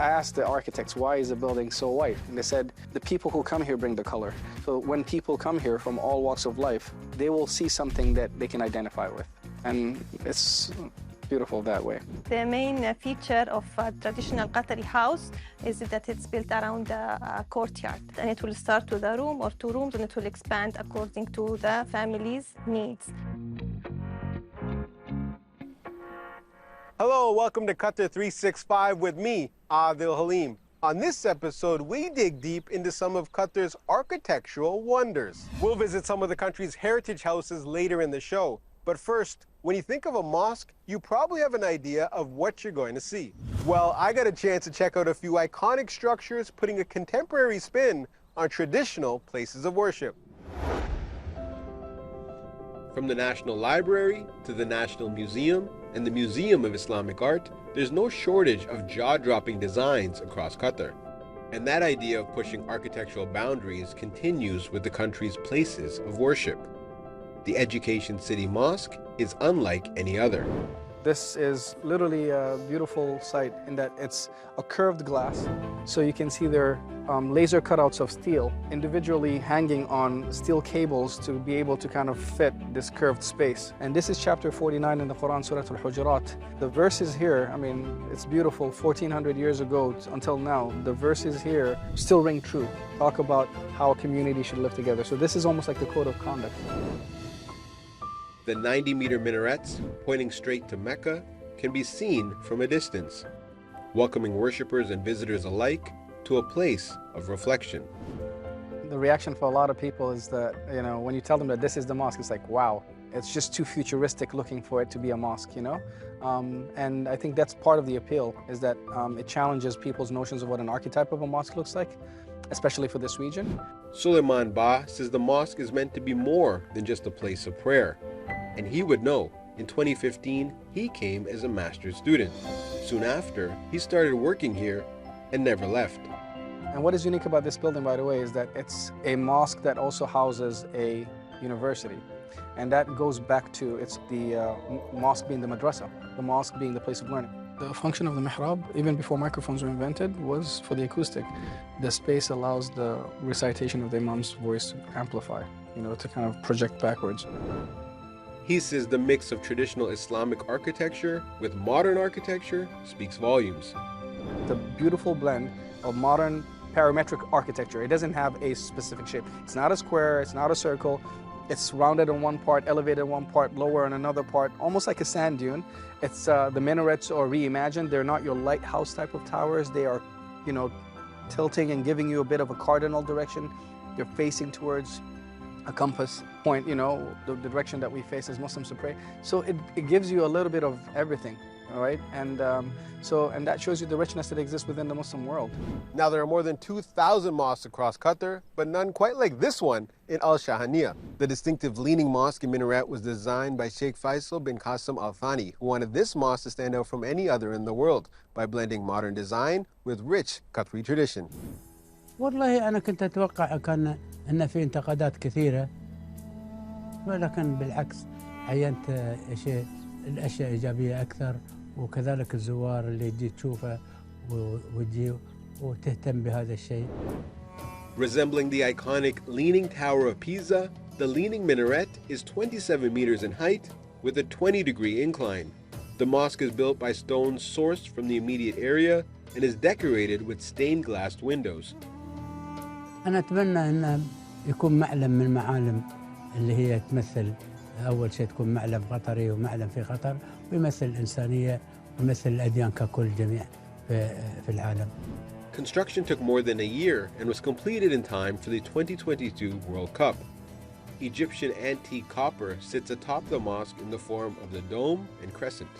I asked the architects, why is the building so white? And they said, the people who come here bring the color. So when people come here from all walks of life, they will see something that they can identify with. And it's beautiful that way. The main feature of a traditional Qatari house is that it's built around a courtyard. And it will start with a room or two rooms, and it will expand according to the family's needs. Hello, welcome to Qatar 365 with me, Adil Halim. On this episode, we dig deep into some of Qatar's architectural wonders. We'll visit some of the country's heritage houses later in the show. But first, when you think of a mosque, you probably have an idea of what you're going to see. Well, I got a chance to check out a few iconic structures, putting a contemporary spin on traditional places of worship. From the National Library to the National Museum and the Museum of Islamic Art, there's no shortage of jaw-dropping designs across Qatar. And that idea of pushing architectural boundaries continues with the country's places of worship. The Education City Mosque is unlike any other. This is literally a beautiful site in that it's a curved glass. So you can see there are laser cutouts of steel individually hanging on steel cables to be able to kind of fit this curved space. And this is chapter 49 in the Quran, Surah Al-Hujurat. The verses here, I mean, it's beautiful. 1400 years ago until now, the verses here still ring true. Talk about how a community should live together. So this is almost like the code of conduct. The 90-meter minarets, pointing straight to Mecca, can be seen from a distance, welcoming worshipers and visitors alike to a place of reflection. The reaction for a lot of people is that, you know, when you tell them that this is the mosque, it's like, wow, it's just too futuristic looking for it to be a mosque, you know? And I think that's part of the appeal, is that it challenges people's notions of what an archetype of a mosque looks like, especially for this region. Suleiman Ba says the mosque is meant to be more than just a place of prayer. And he would know. In 2015, he came as a master's student. Soon after, he started working here and never left. And what is unique about this building, by the way, is that it's a mosque that also houses a university. And that goes back to it's the mosque being the madrasa, the mosque being the place of learning. The function of the mihrab, even before microphones were invented, was for the acoustic. The space allows the recitation of the imam's voice to amplify, you know, to kind of project backwards. He says the mix of traditional Islamic architecture with modern architecture speaks volumes. The beautiful blend of modern parametric architecture. It doesn't have a specific shape. It's not a square, it's not a circle. It's rounded in one part, elevated in one part, lower in another part, almost like a sand dune. It's the minarets are reimagined. They're not your lighthouse type of towers. They are, you know, tilting and giving you a bit of a cardinal direction. They're facing towards a compass point, you know, the direction that we face as Muslims to pray. So it gives you a little bit of everything, all right? And and that shows you the richness that exists within the Muslim world. Now there are more than 2,000 mosques across Qatar, but none quite like this one in Al Shahaniya. The distinctive leaning mosque and minaret was designed by Sheikh Faisal bin Qasim Al Thani, who wanted this mosque to stand out from any other in the world by blending modern design with rich Qatari tradition. والله أنا كنت أتوقع كان أن في انتقادات كثيرة، ولكن بالعكس عينت الأشياء إيجابية أكثر، وكذلك الزوار اللي تجي تشوفه وتجي وتهتم بهذا الشيء. Resembling the iconic Leaning Tower of Pisa, the Leaning Minaret is 27 meters in height with a 20-degree incline. The mosque is built by stones sourced from the immediate area and is decorated with stained glass windows. أنا أتمنى أن يكون معلم من المعالم اللي هي تمثل أول شيء تكون معلم قطري ومعلم في قطر ويمثل الإنسانية ويمثل الأديان ككل جميع في العالم. Construction took more than a year and was completed in time for the 2022 World Cup. Egyptian antique copper sits atop the mosque in the form of the dome and crescent.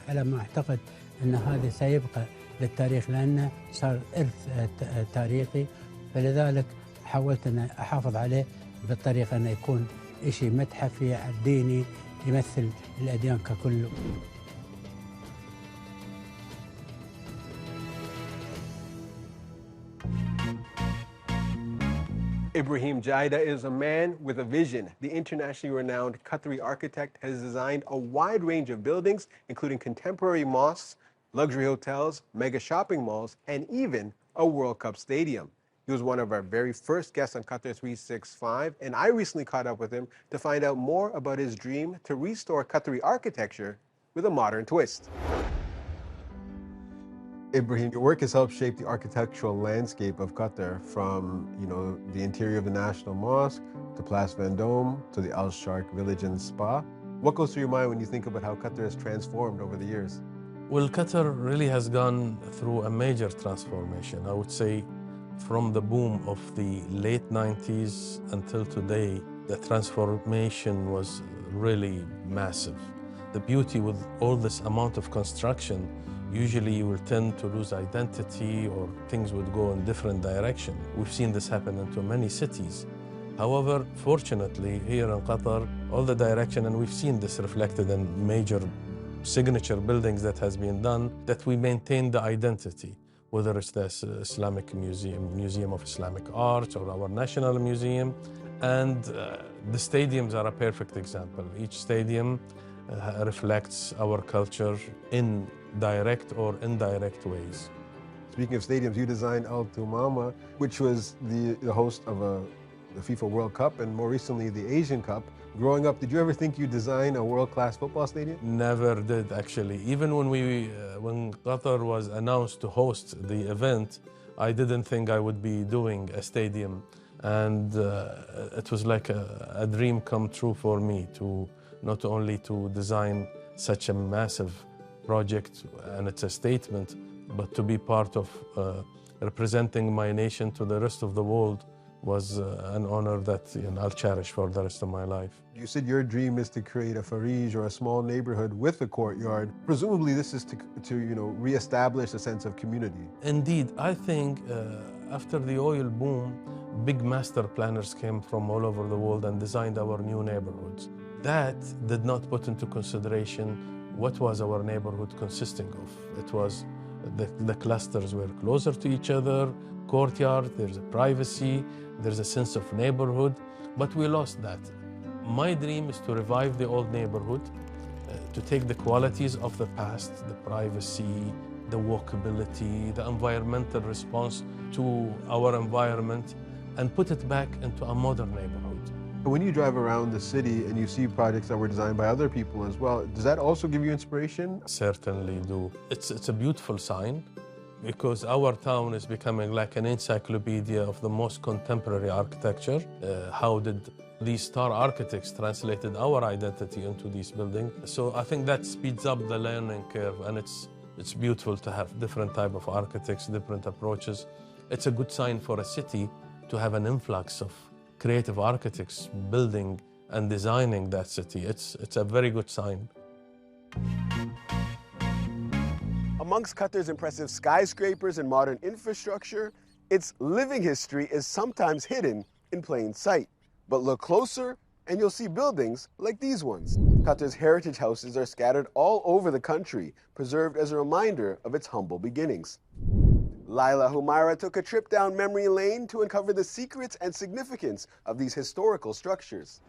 على ما أعتقد أن هذا سيبقى للتاريخ لأنه صار إرث تاريخي، فلذلك حاولت أن أحافظ عليه بالطريقة أنه يكون شيء متحفي ديني يمثل الأديان ككل. Ibrahim Jaida is a man with a vision. The internationally renowned Qatari architect has designed a wide range of buildings, including contemporary mosques, luxury hotels, mega shopping malls, and even a World Cup stadium. He was one of our very first guests on Qatar 365, and I recently caught up with him to find out more about his dream to restore Qatari architecture with a modern twist. Ibrahim, your work has helped shape the architectural landscape of Qatar, from the interior of the National Mosque to Place Vendôme to the Al Sharq Village and Spa. What goes through your mind when you think about how Qatar has transformed over the years? Well, Qatar really has gone through a major transformation. I would say from the boom of the late 90s until today, the transformation was really massive. The beauty with all this amount of construction, usually you will tend to lose identity or things would go in different direction. We've seen this happen into many cities. However, fortunately, here in Qatar, all the direction, and we've seen this reflected in major signature buildings that has been done, that we maintain the identity, whether it's the Islamic Museum of Islamic Art or our National Museum. And the stadiums are a perfect example. Each stadium reflects our culture in direct or indirect ways. Speaking of stadiums, you designed Al Thumama, which was the host of the FIFA World Cup and more recently the Asian Cup. Growing up, did you ever think you'd design a world-class football stadium? Never did, actually. Even when Qatar was announced to host the event, I didn't think I would be doing a stadium. And it was like a dream come true for me, to not only to design such a massive project, and it's a statement, but to be part of representing my nation to the rest of the world was an honor that I'll cherish for the rest of my life. You said your dream is to create a farij or a small neighborhood with a courtyard. Presumably this is to re-establish a sense of community. Indeed, I think after the oil boom, big master planners came from all over the world and designed our new neighborhoods. That did not put into consideration what was our neighborhood consisting of. It was the clusters were closer to each other, courtyard, there's a privacy, there's a sense of neighborhood, but we lost that. My dream is to revive the old neighborhood, to take the qualities of the past, the privacy, the walkability, the environmental response to our environment, and put it back into a modern neighborhood. When you drive around the city and you see projects that were designed by other people as well, does that also give you inspiration? Certainly do. It's a beautiful sign, because our town is becoming like an encyclopedia of the most contemporary architecture. How did these star architects translated our identity into these buildings? So I think that speeds up the learning curve, and it's beautiful to have different type of architects, different approaches. It's a good sign for a city to have an influx of creative architects building and designing that city. It's a very good sign. Amongst Qatar's impressive skyscrapers and modern infrastructure, its living history is sometimes hidden in plain sight. But look closer and you'll see buildings like these ones. Qatar's heritage houses are scattered all over the country, preserved as a reminder of its humble beginnings. Laila Humaira took a trip down memory lane to uncover the secrets and significance of these historical structures.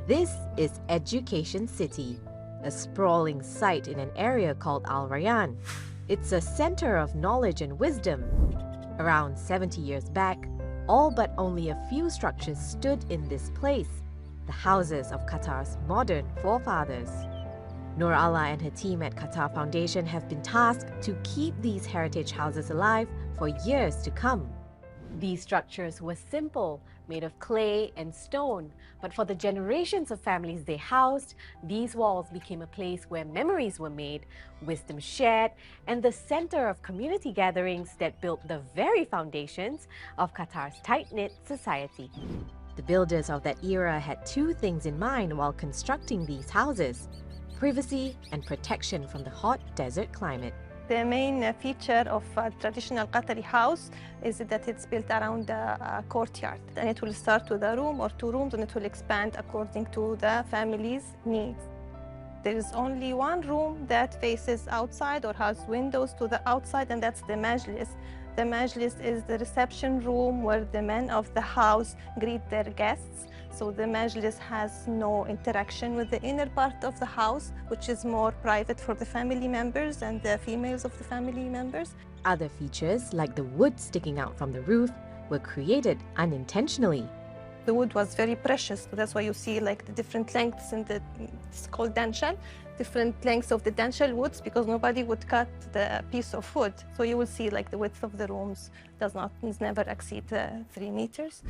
This is Education City, a sprawling site in an area called Al Rayyan. It's a center of knowledge and wisdom. Around 70 years back, all but only a few structures stood in this place, the houses of Qatar's modern forefathers. Noor Allah and her team at Qatar Foundation have been tasked to keep these heritage houses alive for years to come. These structures were simple, made of clay and stone, but for the generations of families they housed, these walls became a place where memories were made, wisdom shared, and the center of community gatherings that built the very foundations of Qatar's tight-knit society. The builders of that era had two things in mind while constructing these houses: privacy and protection from the hot desert climate. The main feature of a traditional Qatari house is that it's built around a courtyard, and it will start with a room or two rooms, and it will expand according to the family's needs. There is only one room that faces outside or has windows to the outside, and that's the majlis. The majlis is the reception room where the men of the house greet their guests. So the majlis has no interaction with the inner part of the house, which is more private for the family members and the females of the family members. Other features, like the wood sticking out from the roof, were created unintentionally. The wood was very precious. That's why you see like the different lengths in it's called danshal, different lengths of the danshal woods, because nobody would cut the piece of wood. So you will see like the width of the rooms needs never exceed 3 meters.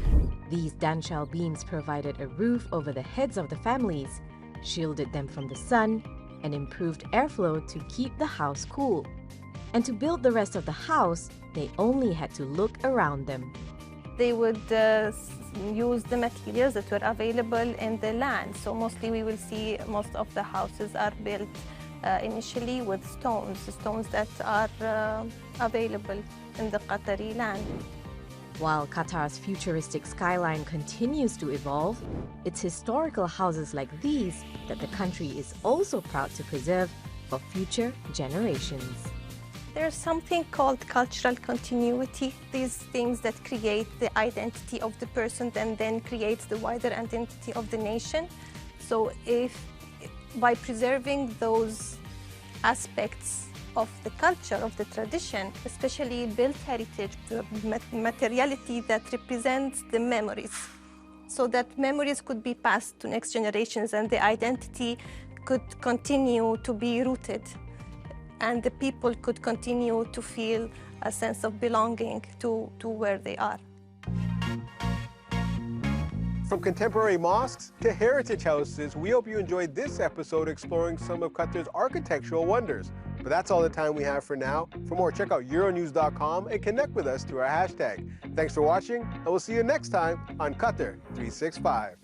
These danshal beams provided a roof over the heads of the families, shielded them from the sun, and improved airflow to keep the house cool. And to build the rest of the house, they only had to look around them. They would use the materials that were available in the land. So mostly we will see most of the houses are built initially with stones that are available in the Qatari land. While Qatar's futuristic skyline continues to evolve, it's historical houses like these that the country is also proud to preserve for future generations. There's something called cultural continuity, these things that create the identity of the person and then creates the wider identity of the nation. So by preserving those aspects of the culture, of the tradition, especially built heritage, the materiality that represents the memories, so that memories could be passed to next generations and the identity could continue to be rooted, and the people could continue to feel a sense of belonging to where they are. From contemporary mosques to heritage houses, we hope you enjoyed this episode exploring some of Qatar's architectural wonders. But that's all the time we have for now. For more, check out Euronews.com and connect with us through our hashtag. Thanks for watching, and we'll see you next time on Qatar 365.